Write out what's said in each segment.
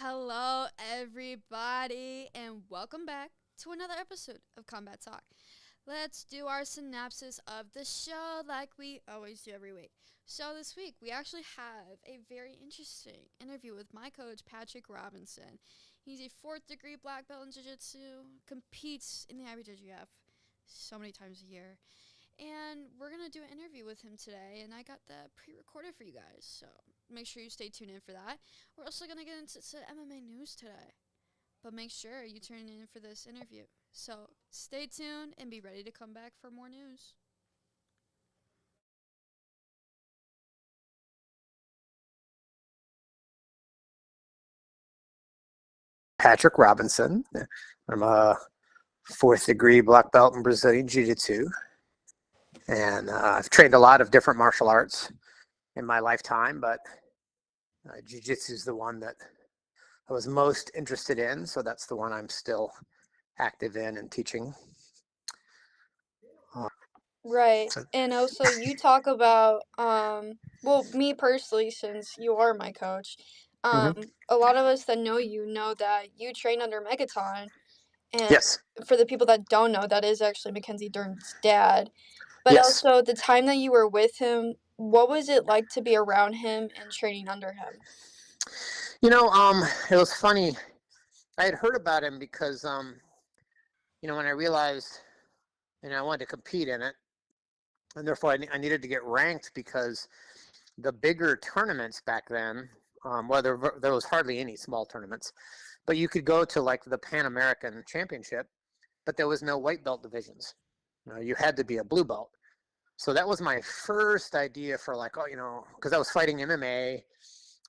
Hello, everybody, and welcome back to another episode of Combat Talk. Let's do our synopsis of the show like we always do every week. So, this week we actually have a very interesting interview with my coach, Patrick Robinson. He's a fourth degree black belt in Jiu Jitsu, competes in the IBJJF so many times a year. And we're going to do an interview with him today, and I got that pre-recorded for you guys, so make sure you stay tuned in for that. We're also going to get into some MMA news today, but make sure you tune in for this interview. So stay tuned and be ready to come back for more news. Patrick Robinson. I'm a fourth degree black belt in Brazilian Jiu Jitsu. And I've trained a lot of different martial arts in my lifetime, but Jiu Jitsu is the one that I was most interested in. So that's the one I'm still active in and teaching. Right. So, And also you talk about well, me personally, since you are my coach, mm-hmm. a lot of us that know you know that you train under Megaton, and Yes. for the people that don't know, that is actually Mackenzie Dern's dad. But Yes. also the time that you were with him, what was it like to be around him and training under him? It was funny. I had heard about him because, when I realized, I wanted to compete in it, and therefore I needed to get ranked because the bigger tournaments back then, there was hardly any small tournaments, but you could go to like the Pan American Championship, but there was no white belt divisions. You had to be a blue belt. So that was my first idea for like, because I was fighting MMA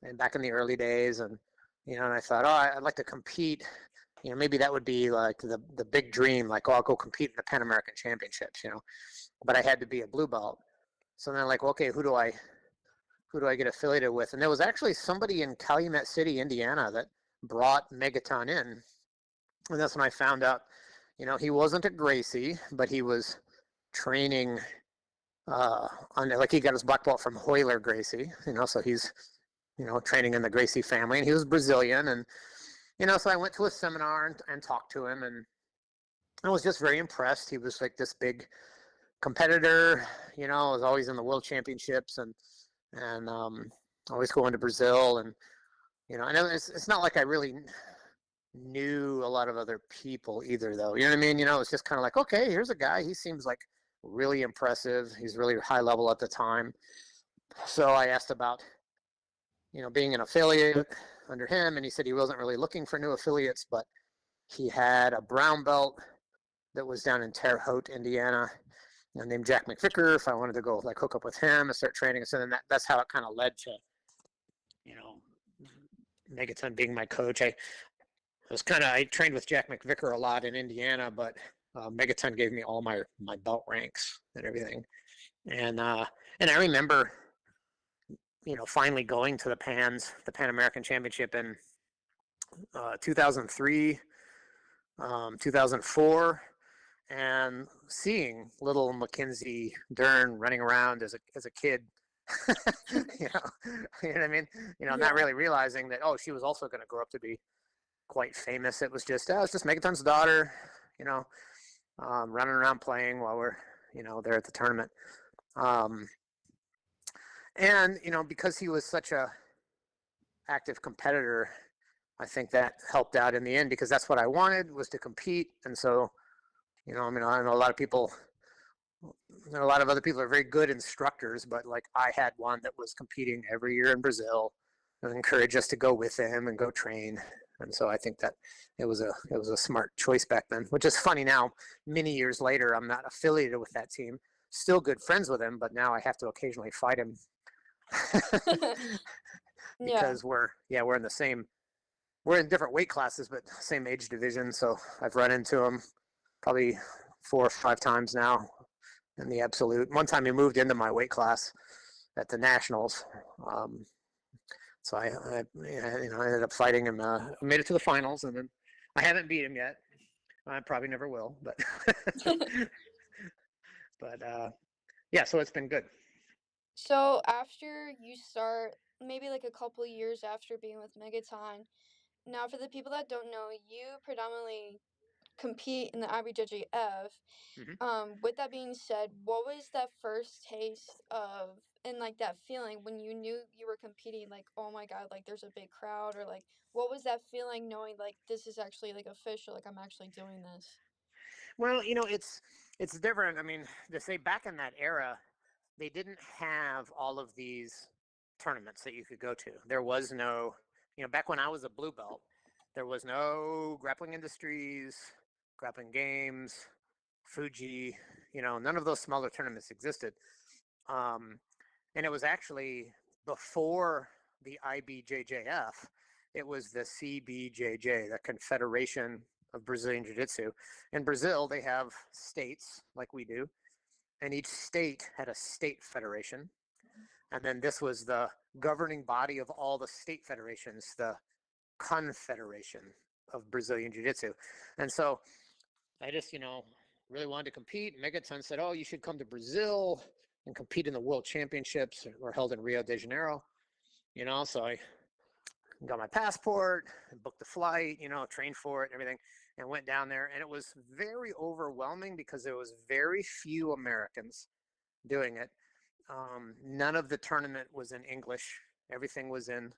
and back in the early days, and I thought, I'd like to compete. Maybe that would be like the big dream, like, I'll go compete in the Pan American Championships, but I had to be a blue belt. So then, like, okay, who do I get affiliated with? And there was actually somebody in Calumet City, Indiana, that brought Megaton in, and that's when I found out. He wasn't at Gracie, but he was training on, like, he got his black belt from Hoyler Gracie. So he's training in the Gracie family, and he was Brazilian, and so I went to a seminar and talked to him, and I was just very impressed. He was like this big competitor, was always in the world championships, and always going to Brazil, and and it's not like I really knew a lot of other people either, though. You know what I mean? It's just kind of like, okay, here's a guy. He seems like really impressive. He's really high level at the time. So I asked about being an affiliate under him, and he said he wasn't really looking for new affiliates, but he had a brown belt that was down in Terre Haute, Indiana, named Jack McVicker. If I wanted to go like hook up with him and start training, so then that's how it kind of led to you know Megaton being my coach. I trained with Jack McVicker a lot in Indiana, but Megaton gave me all my belt ranks and everything, and I remember finally going to the Pan American Championship in 2003, 2004, and seeing little Mackenzie Dern running around as a kid. you know, you know what I mean? Not really realizing that, she was also going to grow up to be quite famous. It was just Megaton's daughter, you know, running around playing while we're there at the tournament. Um, and because he was such a active competitor, I think that helped out in the end, because that's what I wanted, was to compete. And so, I know a lot of people, a lot of other people are very good instructors, but like, I had one that was competing every year in Brazil and encouraged us to go with him and go train. And so I think that it was a smart choice back then, which is funny now. Many years later, I'm not affiliated with that team. Still good friends with him, but now I have to occasionally fight him Yeah. because we're in the same, we're in different weight classes, but same age division. So I've run into him probably 4 or 5 times now in the absolute. One time he moved into my weight class at the nationals. So I ended up fighting him. Made it to the finals, and then I haven't beat him yet. I probably never will, but but yeah. So it's been good. So after you start, maybe like a couple years after being with Megaton, Now, for the people that don't know, you predominantly compete in the IBJJF. Hmm. With that being said, what was that first taste of and like that feeling when you knew you were competing? Like, oh my God, like there's a big crowd, or like, what was that feeling knowing like this is actually like official, like I'm actually doing this? Well, it's different. I mean, to say back in that era, they didn't have all of these tournaments that you could go to. There was no, back when I was a blue belt, there was no grappling industries, grappling games, Fuji, none of those smaller tournaments existed. Um, and it was actually before the IBJJF, it was the CBJJ, the Confederation of Brazilian Jiu-Jitsu. In Brazil, they have states like we do, and each state had a state federation. And then this was the governing body of all the state federations, the Confederation of Brazilian Jiu-Jitsu. And so I just, really wanted to compete. Megaton said, "Oh, you should come to Brazil and compete in the World Championships that were held in Rio de Janeiro." So I got my passport, booked the flight, trained for it, everything, and went down there. And it was very overwhelming because there was very few Americans doing it. None of the tournament was in English. Everything was in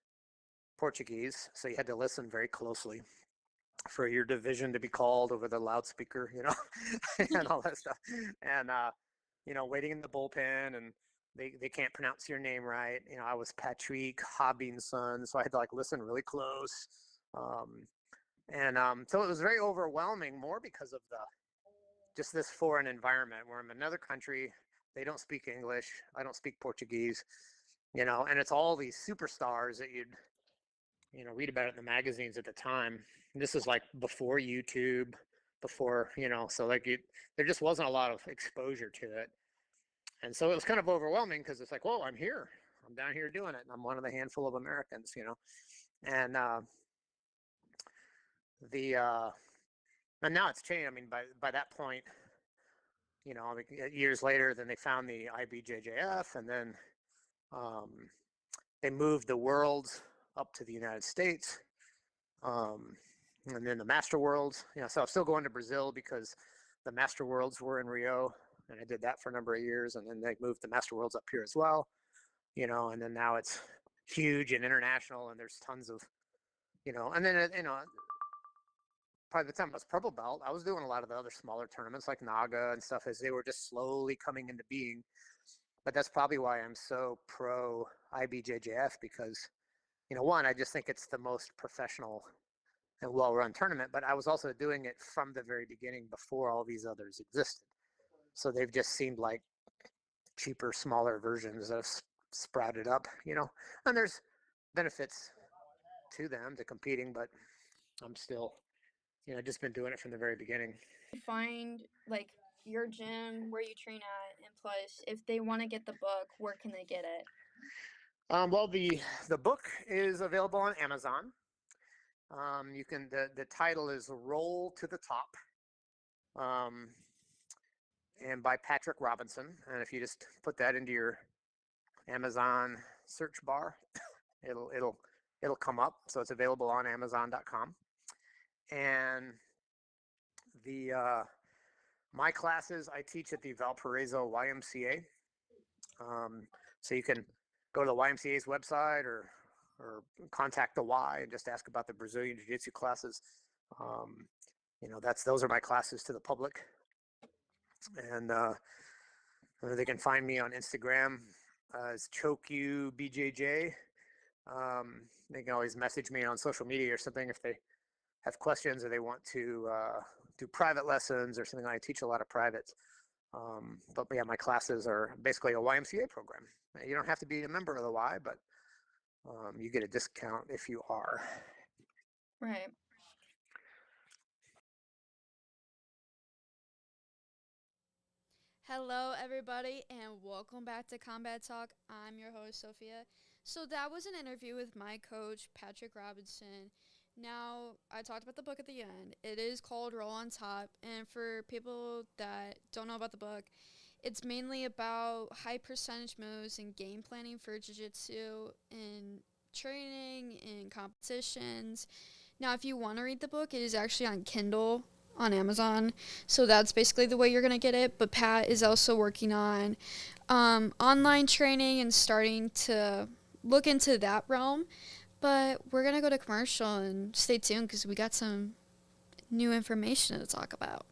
Portuguese, so you had to listen very closely for your division to be called over the loudspeaker, and all that stuff. And waiting in the bullpen, and they can't pronounce your name right. I was Patrick Hobbing's son, so I had to like listen really close. So it was very overwhelming, more because of the just this foreign environment where I'm in another country. They don't speak English. I don't speak Portuguese. And it's all these superstars that you'd read about it in the magazines at the time. And this is like before YouTube, before so like there just wasn't a lot of exposure to it, and so it was kind of overwhelming because it's like, whoa, I'm here, I'm down here doing it, and I'm one of the handful of Americans, and the and now it's changed. I mean, by that point, years later, then they found the IBJJF, and then um, they moved the worlds up to the United States. Um, and then the Master Worlds, so I'm still going to Brazil because the Master Worlds were in Rio, and I did that for a number of years, and then they moved the Master Worlds up here as well, and then now it's huge and international, and there's tons of, and then by the time I was purple belt, I was doing a lot of the other smaller tournaments like Naga and stuff as they were just slowly coming into being. But that's probably why I'm so pro IBJJF because, one, I just think it's the most professional and well-run tournament, but I was also doing it from the very beginning before all these others existed. So they've just seemed like cheaper, smaller versions that have sprouted up, and there's benefits to them to competing, but I'm still, just been doing it from the very beginning. Find like your gym where you train at, and plus, if they want to get the book, where can they get it? Well, the book is available on Amazon. You can the title is Roll to the Top, um, and by Patrick Robinson. And if you just put that into your Amazon search bar, it'll come up. So it's available on Amazon.com. And the my classes I teach at the Valparaiso YMCA. So you can go to the YMCA's website or contact the Y and just ask about the Brazilian Jiu-Jitsu classes. Um, those are my classes to the public, and they can find me on Instagram as ChokeYouBJJ. They can always message me on social media or something if they have questions or they want to do private lessons or something. I teach a lot of privates. But yeah, my classes are basically a YMCA program. You don't have to be a member of the Y, but you get a discount if you are. Right. Hello, everybody, and welcome back to Combat Talk. I'm your host, Sophia. So, that was an interview with my coach, Patrick Robinson. Now, I talked about the book at the end. It is called Roll on Top, and for people that don't know about the book, it's mainly about high percentage moves and game planning for jiu jitsu and training and competitions. Now, if you want to read the book, it is actually on Kindle on Amazon. So that's basically the way you're going to get it. But Pat is also working on online training and starting to look into that realm. But we're going to go to commercial and stay tuned because we got some new information to talk about.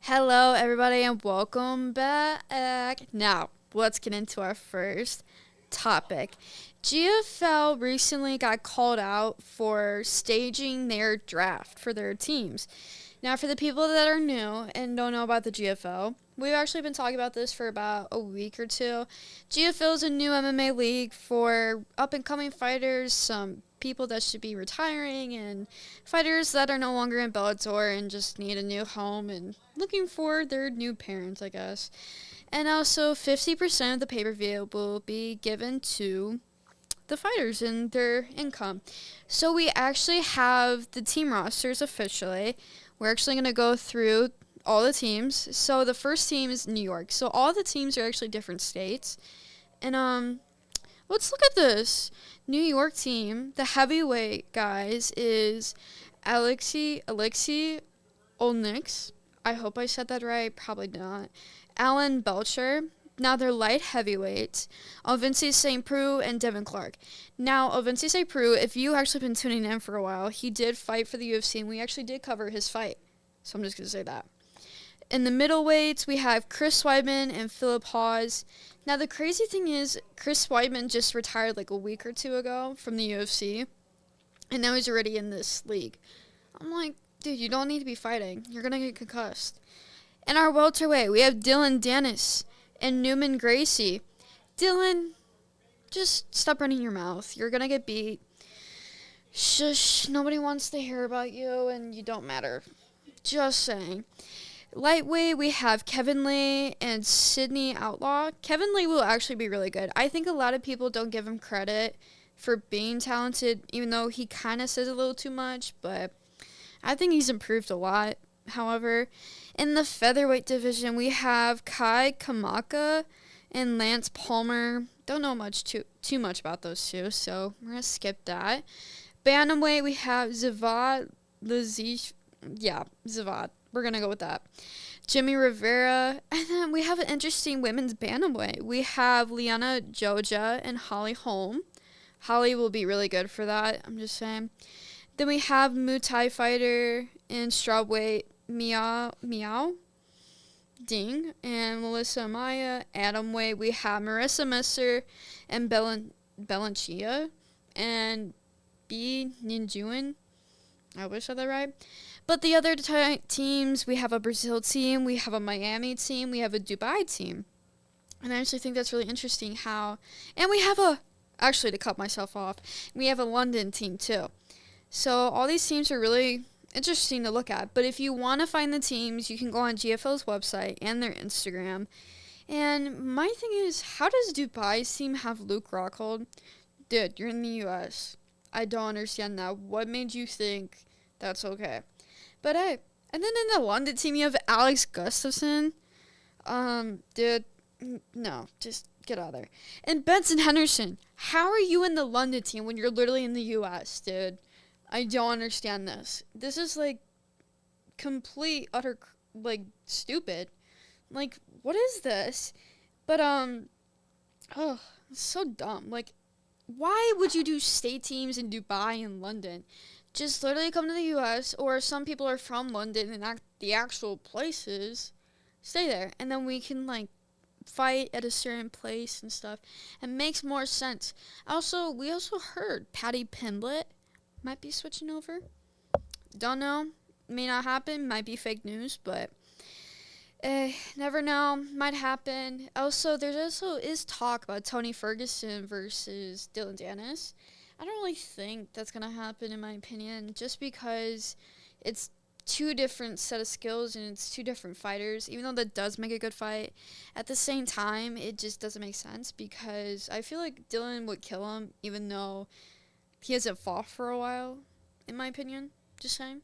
Hello, everybody, and welcome back. Now, let's get into our first topic. GFL recently got called out for staging their draft for their teams. Now, for the people that are new and don't know about the GFL, we've actually been talking about this for about a week or two. GFL is a new MMA league for up-and-coming fighters, some people that should be retiring, and fighters that are no longer in Bellator and just need a new home and looking for their new parents, I guess. And also, 50% of the pay-per-view will be given to the fighters and their income. So we actually have the team rosters officially. We're actually going to go through all the teams. So the first team is New York. So all the teams are actually different states. And let's look at this. New York team, the heavyweight guys is Alexei Olnix. I hope I said that right. Probably not. Alan Belcher. Now they're light heavyweights. Vinci St. Preux and Devin Clark. Now, Vinci St. Preux, if you actually been tuning in for a while, he did fight for the UFC, and we actually did cover his fight. So I'm just going to say that. In the middleweights, we have Chris Weidman and Philip Hawes. Now, the crazy thing is, Chris Weidman just retired like a week or two ago from the UFC, and now he's already in this league. I'm like, dude, you don't need to be fighting. You're going to get concussed. In our welterweight, we have Dylan Dennis and Newman Gracie. Dylan, just stop running your mouth. You're going to get beat. Shush, nobody wants to hear about you, and you don't matter. Just saying. Lightweight, we have Kevin Lee and Sydney Outlaw. Kevin Lee will actually be really good. I think a lot of people don't give him credit for being talented, even though he kind of says a little too much, but I think he's improved a lot. However, in the featherweight division, we have Kai Kamaka and Lance Palmer. Don't know too much about those two, so we're going to skip that. Bantamweight, we have Zavad Lazish. Yeah, Zavad. We're going to go with that. Jimmy Rivera. And then we have an interesting women's bantamweight. We have Liana Joja and Holly Holm. Holly will be really good for that, I'm just saying. Then we have Muay Thai fighter and strawweight Meow Ding and Melissa Maya. Atomweight, we have Marissa Messer and Belanchia and B Ninjuan. I wish I said that right. But the other teams, we have a Brazil team, we have a Miami team, we have a Dubai team. And I actually think that's really interesting how... And we have actually, to cut myself off, we have a London team too. So all these teams are really interesting to look at. But if you want to find the teams, you can go on GFL's website and their Instagram. And my thing is, how does Dubai's team have Luke Rockhold? Dude, you're in the U.S. I don't understand that. What made you think that's okay? But hey, and then in the London team, you have Alex Gustafson. Dude, no, just get out of there. And Benson Henderson. How are you in the London team when you're literally in the U.S., dude? I don't understand this. This is, like, complete, utter, like, stupid. Like, what is this? But, it's so dumb. Like, why would you do state teams in Dubai and London? Just literally come to the U.S., or some people are from London and the actual places, stay there. And then we can, like, fight at a certain place and stuff. It makes more sense. Also, we also heard Patty Pimblett might be switching over. Don't know. May not happen. Might be fake news, but Never know. Might happen. Also, there's also is talk about Tony Ferguson versus Dylan Dennis. I don't really think that's gonna happen in my opinion, just because it's two different set of skills and it's two different fighters. Even though that does make a good fight, at the same time, it just doesn't make sense because I feel like Dylan would kill him, even though he hasn't fought for a while. In my opinion, just saying.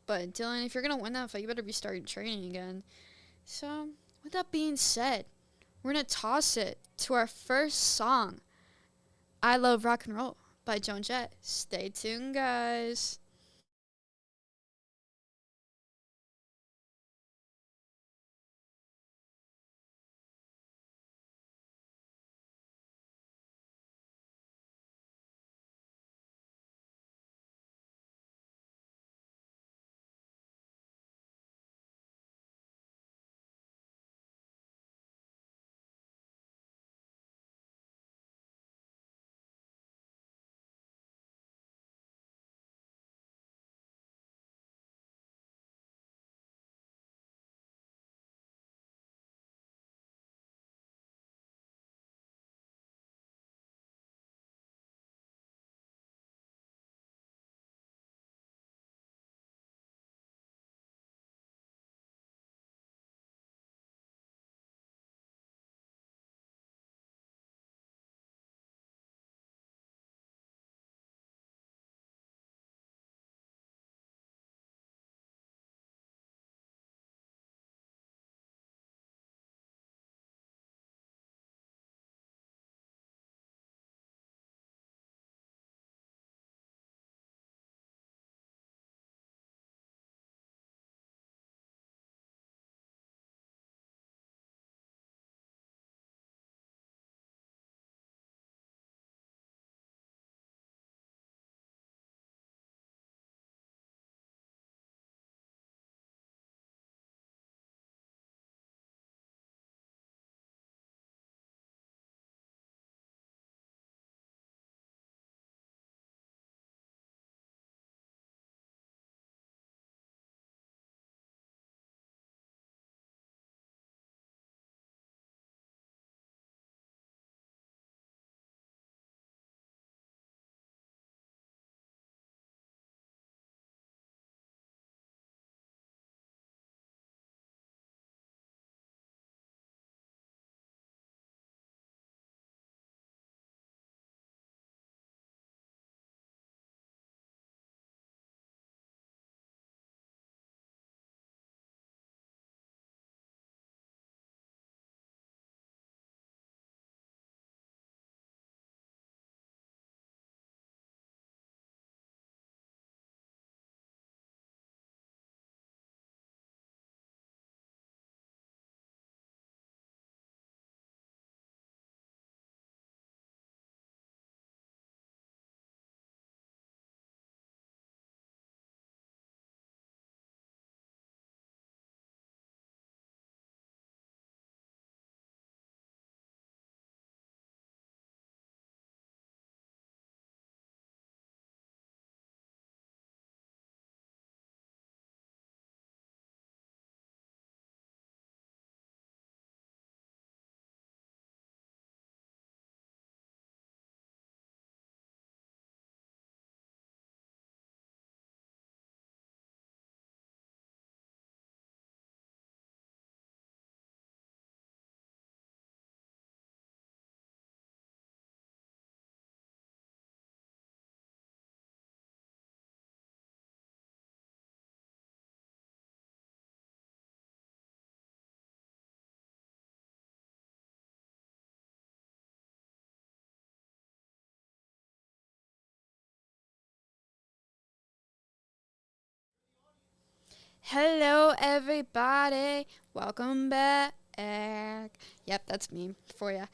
But Dylan, if you're gonna win that fight, you better be starting training again. So, with that being said, we're going to toss it to our first song, I Love Rock and Roll by Joan Jett. Stay tuned, guys. Hello, everybody. Welcome back. Yep, that's me for ya.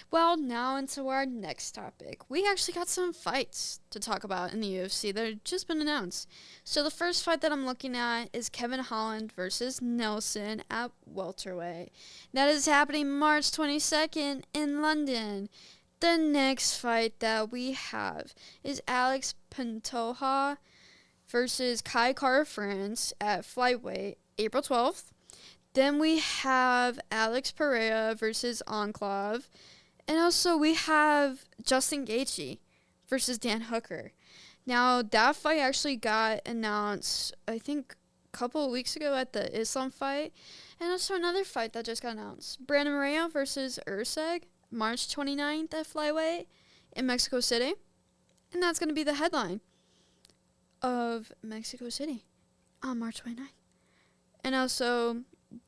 Well, now into our next topic. We actually got some fights to talk about in the UFC that have just been announced. So the first fight that I'm looking at is Kevin Holland versus Nelson at welterweight. That is happening March 22nd in London. The next fight that we have is Alex Pantoja versus Kai Kara France at flyweight, April 12th. Then we have Alex Pereira versus Enclave. And also we have Justin Gaethje versus Dan Hooker. Now, that fight actually got announced, I think, a couple of weeks ago at the Islam fight. And also another fight that just got announced. Brandon Moreno versus Urseg, March 29th at Flyweight in Mexico City. And that's going to be the headline of Mexico City on March 29th. And also,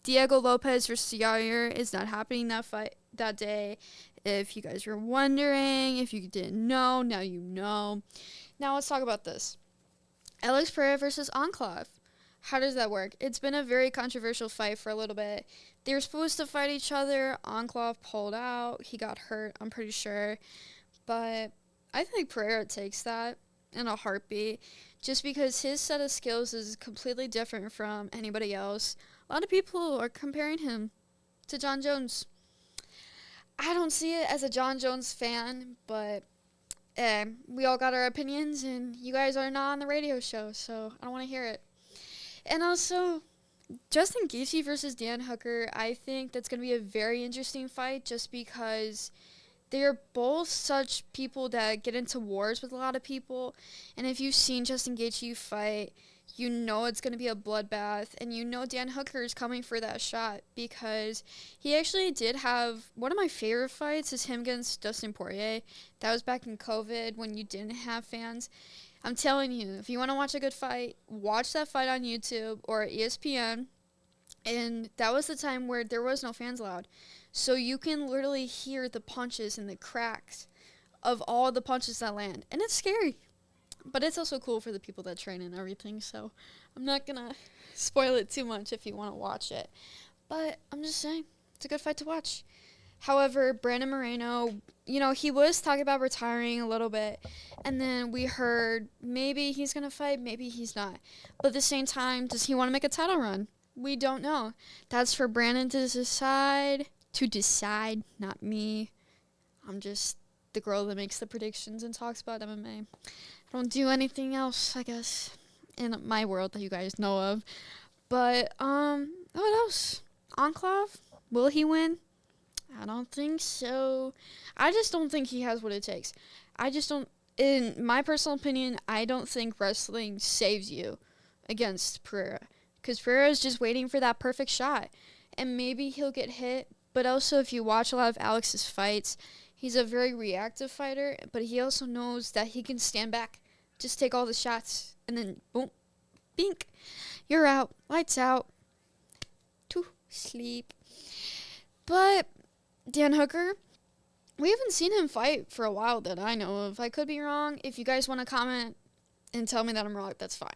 Diego Lopez versus Yair is not happening that day. If you guys were wondering, if you didn't know, now you know. Now let's talk about this. Alex Pereira versus Enclave. How does that work? It's been a very controversial fight for a little bit. They were supposed to fight each other. Enclave pulled out. He got hurt, I'm pretty sure. But I think Pereira takes that in a heartbeat just because his set of skills is completely different from anybody else. A lot of people are comparing him to John Jones. I don't see it as a John Jones fan, but we all got our opinions, and you guys are not on the radio show, so I don't want to hear it. And also, Justin Gaethje versus Dan Hooker, I think that's going to be a very interesting fight just because they're both such people that get into wars with a lot of people. And if you've seen Justin Gaethje fight, you know it's going to be a bloodbath. And you know Dan Hooker is coming for that shot because he actually did have one of my favorite fights is him against Dustin Poirier. That was back in COVID when you didn't have fans. I'm telling you, if you want to watch a good fight, watch that fight on YouTube or ESPN. And that was the time where there was no fans allowed. So you can literally hear the punches and the cracks of all the punches that land. And it's scary. But it's also cool for the people that train and everything. So I'm not going to spoil it too much if you want to watch it. But I'm just saying, it's a good fight to watch. However, Brandon Moreno, he was talking about retiring a little bit. And then we heard maybe he's going to fight, maybe he's not. But at the same time, does he want to make a title run? We don't know. That's for Brandon to decide. Not me. I'm just the girl that makes the predictions and talks about MMA. I don't do anything else, I guess, in my world that you guys know of. But, what else? Enclave? Will he win? I don't think so. I just don't think he has what it takes. In my personal opinion, I don't think wrestling saves you against Pereira. Because Pereira is just waiting for that perfect shot. And maybe he'll get hit. But also, if you watch a lot of Alex's fights, he's a very reactive fighter. But he also knows that he can stand back. Just take all the shots. And then, boom, bink. You're out. Lights out. To sleep. But Dan Hooker, we haven't seen him fight for a while that I know of. I could be wrong. If you guys want to comment and tell me that I'm wrong, that's fine.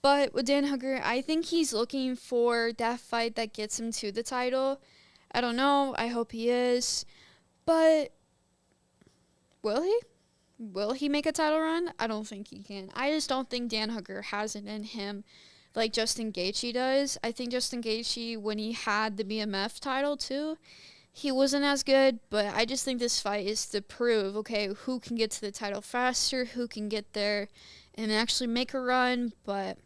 But with Dan Hooker, I think he's looking for that fight that gets him to the title. I don't know. I hope he is. But will he? Will he make a title run? I don't think he can. I just don't think Dan Hooker has it in him like Justin Gaethje does. I think Justin Gaethje, when he had the BMF title too, he wasn't as good. But I just think this fight is to prove, okay, who can get to the title faster, who can get there and actually make a run. But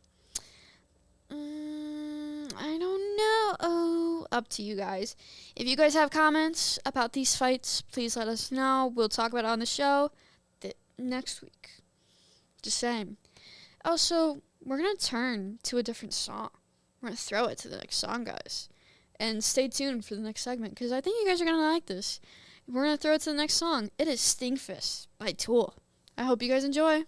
I don't know. Oh, up to you guys. If you guys have comments about these fights, please let us know. We'll talk about it on the show next week. Just saying. Also, we're going to turn to a different song. We're going to throw it to the next song, guys. And stay tuned for the next segment, because I think you guys are going to like this. We're going to throw it to the next song. It is Stinkfist by Tool. I hope you guys enjoy.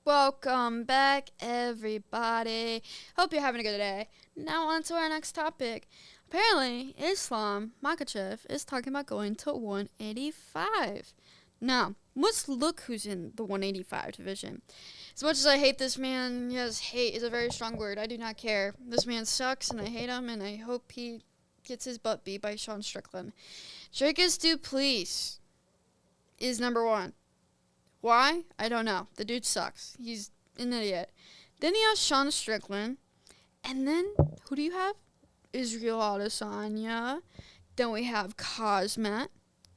Welcome back, everybody. Hope you're having a good day. Now on to our next topic. Apparently, Islam Makachev is talking about going to 185. Now, let's look who's in the 185 division. As much as I hate this man, yes, hate is a very strong word. I do not care. This man sucks, and I hate him, and I hope he gets his butt beat by Sean Strickland. Dricus Duplessis is number one. Why? I don't know. The dude sucks. He's an idiot. Then you have Sean Strickland. And then, who do you have? Israel Adesanya. Then we have Cosmet.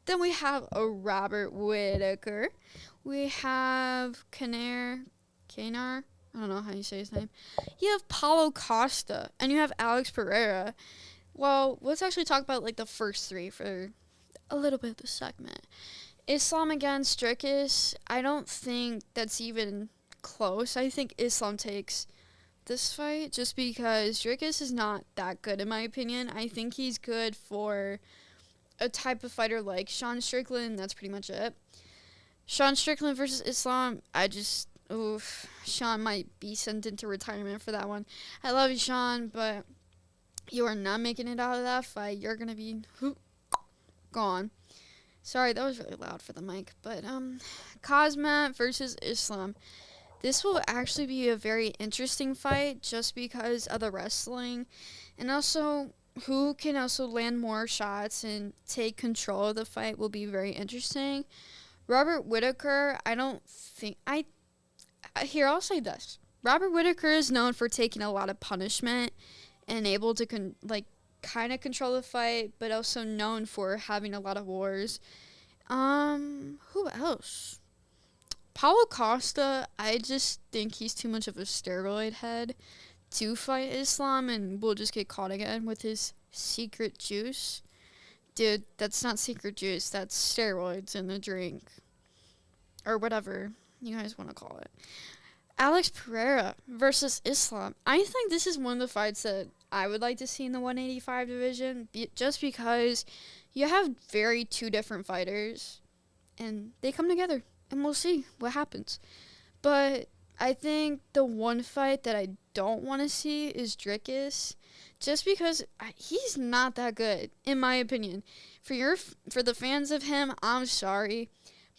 Then we have a Robert Whittaker. We have Kanar. I don't know how you say his name. You have Paulo Costa. And you have Alex Pereira. Well, let's actually talk about like the first three for a little bit of the segment. Islam against Dricus, I don't think that's even close. I think Islam takes this fight just because Dricus is not that good in my opinion. I think he's good for a type of fighter like Sean Strickland. That's pretty much it. Sean Strickland versus Islam, Sean might be sent into retirement for that one. I love you, Sean, but you are not making it out of that fight. You're going to be gone. Sorry, that was really loud for the mic. But, Cosmet versus Islam. This will actually be a very interesting fight just because of the wrestling. And also, who can also land more shots and take control of the fight will be very interesting. Robert Whittaker, I don't think... Here, I'll say this. Robert Whittaker is known for taking a lot of punishment and able to, kind of control the fight, but also known for having a lot of wars. Who else? Paulo Costa, I just think he's too much of a steroid head to fight Islam and will just get caught again with his secret juice. Dude, that's not secret juice, that's steroids in a drink. Or whatever you guys want to call it. Alex Pereira versus Islam. I think this is one of the fights that I would like to see in the 185 division, just because you have two different fighters, and they come together, and we'll see what happens. But I think the one fight that I don't want to see is Dricus, just because he's not that good, in my opinion. For the fans of him, I'm sorry.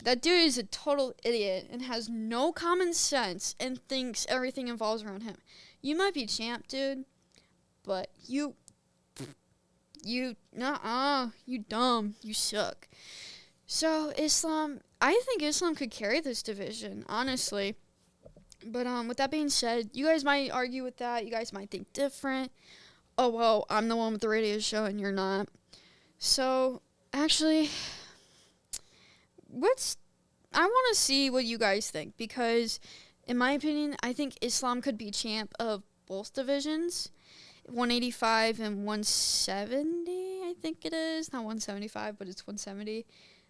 That dude is a total idiot and has no common sense and thinks everything involves around him. You might be champ, dude, but you dumb. You suck. So, Islam, I think Islam could carry this division, honestly. But, with that being said, you guys might argue with that. You guys might think different. Oh, well, I'm the one with the radio show and you're not. So, actually... I want to see what you guys think, because in my opinion, I think Islam could be champ of both divisions, 185 and 170, I think it is. Not 175, but it's 170.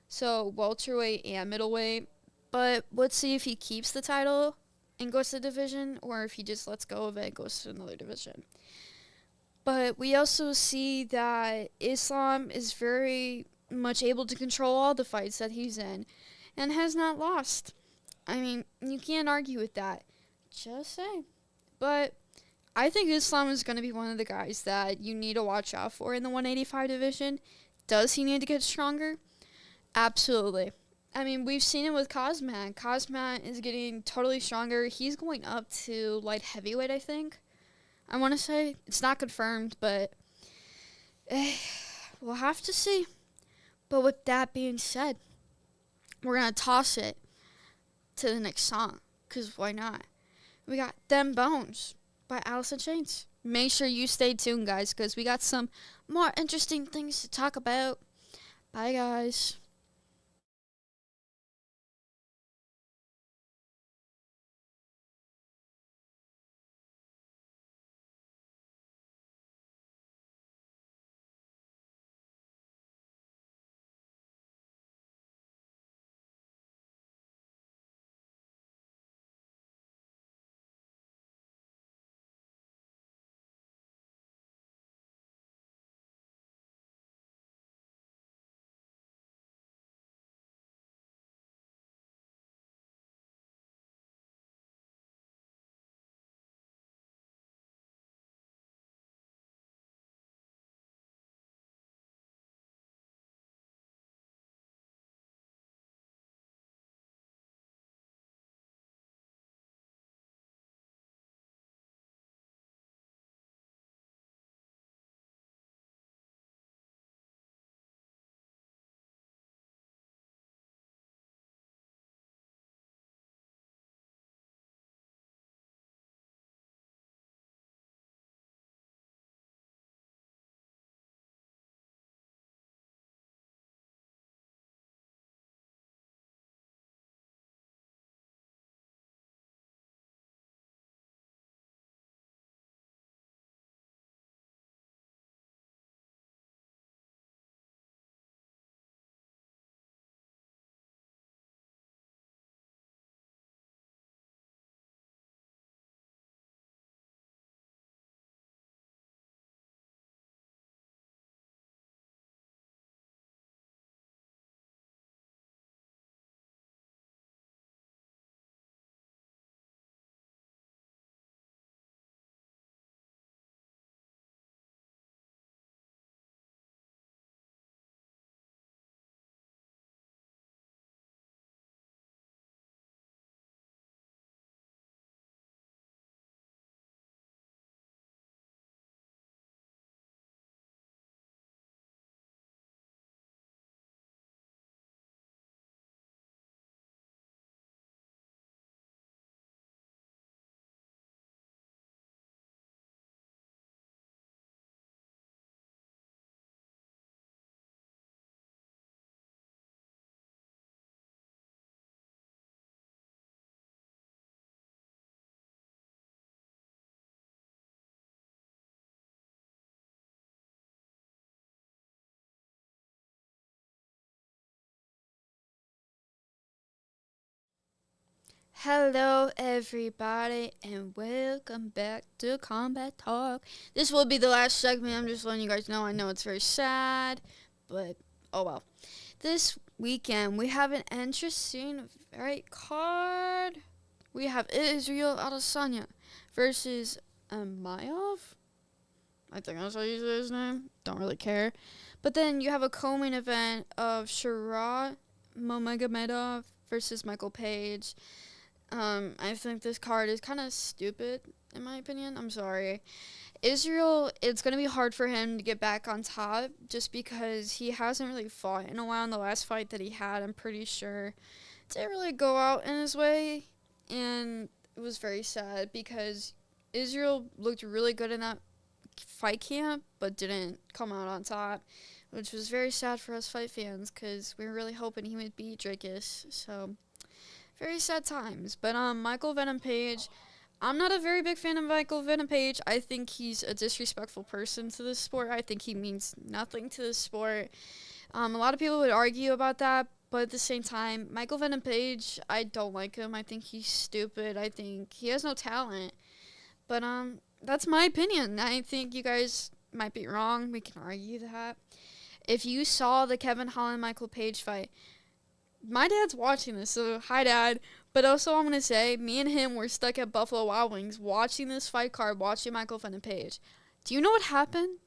So welterweight and middleweight. But let's see if he keeps the title and goes to the division, or if he just lets go of it and goes to another division. But we also see that Islam is very much able to control all the fights that he's in and has not lost. I mean, you can't argue with that. Just say. But I think Islam is going to be one of the guys that you need to watch out for in the 185 division. Does he need to get stronger? Absolutely. I mean, we've seen it with Cosmat. Cosmat is getting totally stronger. He's going up to light heavyweight, I think. I want to say. It's not confirmed, but we'll have to see. But with that being said, we're going to toss it to the next song, because why not? We got Them Bones by Alice in Chains. Make sure you stay tuned, guys, because we got some more interesting things to talk about. Bye, guys. Hello, everybody, and welcome back to Combat Talk. This will be the last segment. I'm just letting you guys know. I know it's very sad, but oh well. This weekend, we have an interesting right card. We have Israel Adesanya versus Mayov. I think that's how you say his name. Don't really care. But then you have a co-main event of Shirat Momagomedov versus Michael Page. I think this card is kind of stupid, in my opinion. I'm sorry. Israel, it's going to be hard for him to get back on top just because he hasn't really fought in a while. In the last fight that he had, I'm pretty sure, didn't really go out in his way. And it was very sad because Israel looked really good in that fight camp, but didn't come out on top, which was very sad for us fight fans because we were really hoping he would beat Dracus. So, very sad times. But Michael Venom Page, I'm not a very big fan of Michael Venom Page. I think he's a disrespectful person to this sport. I think he means nothing to this sport. A lot of people would argue about that, but at the same time, Michael Venom Page, I don't like him. I think he's stupid. I think he has no talent. But that's my opinion. I think you guys might be wrong. We can argue that. If you saw the Kevin Holland Michael Page fight, my dad's watching this, so hi, Dad. But also, I'm going to say, me and him were stuck at Buffalo Wild Wings watching this fight card, watching Michael Venom Page. Do you know what happened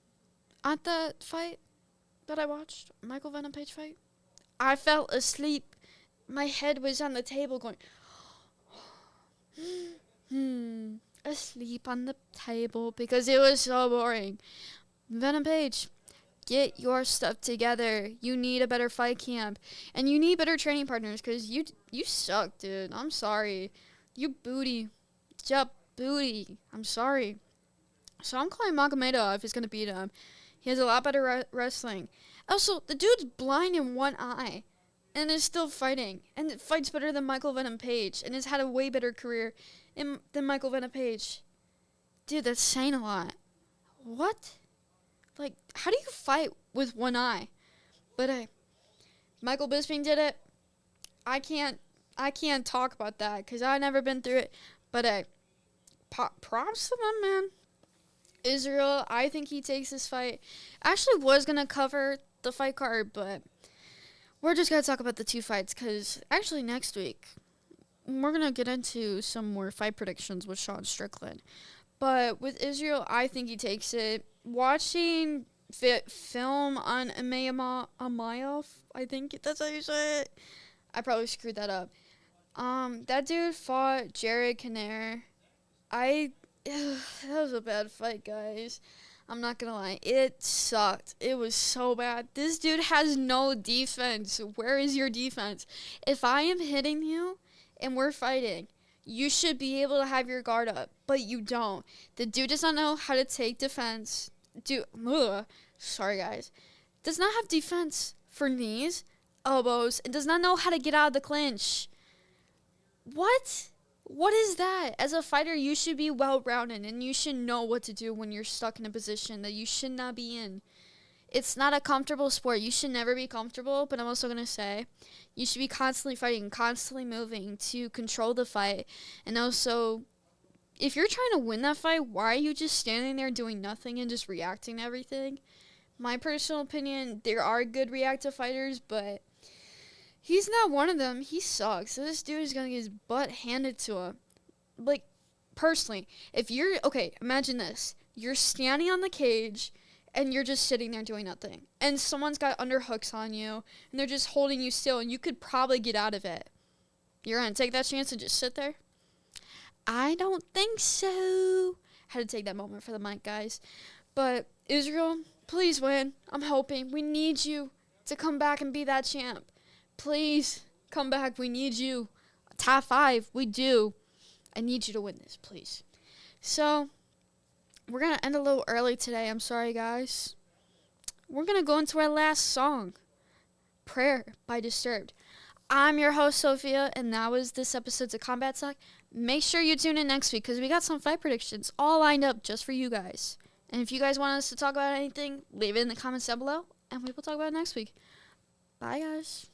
at that fight that I watched? Michael Venom Page fight? I fell asleep. My head was on the table going, asleep on the table because it was so boring. Venom Page, get your stuff together. You need a better fight camp. And you need better training partners because you suck, dude. I'm sorry. You booty. Yup, booty. I'm sorry. So I'm calling Magomedov is going to beat him. He has a lot better wrestling. Also, the dude's blind in one eye and is still fighting. And it fights better than Michael Venom Page and has had a way better career than Michael Venom Page. Dude, that's saying a lot. What? Like, how do you fight with one eye? But Michael Bisping did it. I can't talk about that because I've never been through it. But props to them, man. Israel, I think he takes this fight. Actually was going to cover the fight card, but we're just going to talk about the two fights because actually next week we're going to get into some more fight predictions with Sean Strickland. But with Israel, I think he takes it. Watching film on Amayov, I think that's how you say it. I probably screwed that up. That dude fought Jared Canair. That was a bad fight, guys. I'm not gonna lie. It sucked. It was so bad. This dude has no defense. Where is your defense? If I am hitting you and we're fighting, you should be able to have your guard up, but you don't. The dude does not know how to take defense. Sorry, guys. Does not have defense for knees, elbows, and does not know how to get out of the clinch. What? What is that? As a fighter, you should be well-rounded, and you should know what to do when you're stuck in a position that you should not be in. It's not a comfortable sport. You should never be comfortable, but I'm also going to say you should be constantly fighting, constantly moving to control the fight. And also, if you're trying to win that fight, why are you just standing there doing nothing and just reacting to everything? My personal opinion, there are good reactive fighters, but he's not one of them. He sucks. So this dude is going to get his butt handed to him. Like, personally, if you're, okay, imagine this. You're standing on the cage, and you're just sitting there doing nothing. And someone's got underhooks on you, and they're just holding you still, and you could probably get out of it. You're going to take that chance and just sit there? I don't think so. Had to take that moment for the mic, guys. But Israel, please win. I'm hoping. We need you to come back and be that champ. Please come back. We need you. Top 5. We do. I need you to win this, please. So, we're going to end a little early today. I'm sorry, guys. We're going to go into our last song, Prayer by Disturbed. I'm your host, Sophia, and that was this episode's of Combat Talk. Make sure you tune in next week because we got some fight predictions all lined up just for you guys. And if you guys want us to talk about anything, leave it in the comments down below, and we will talk about it next week. Bye, guys.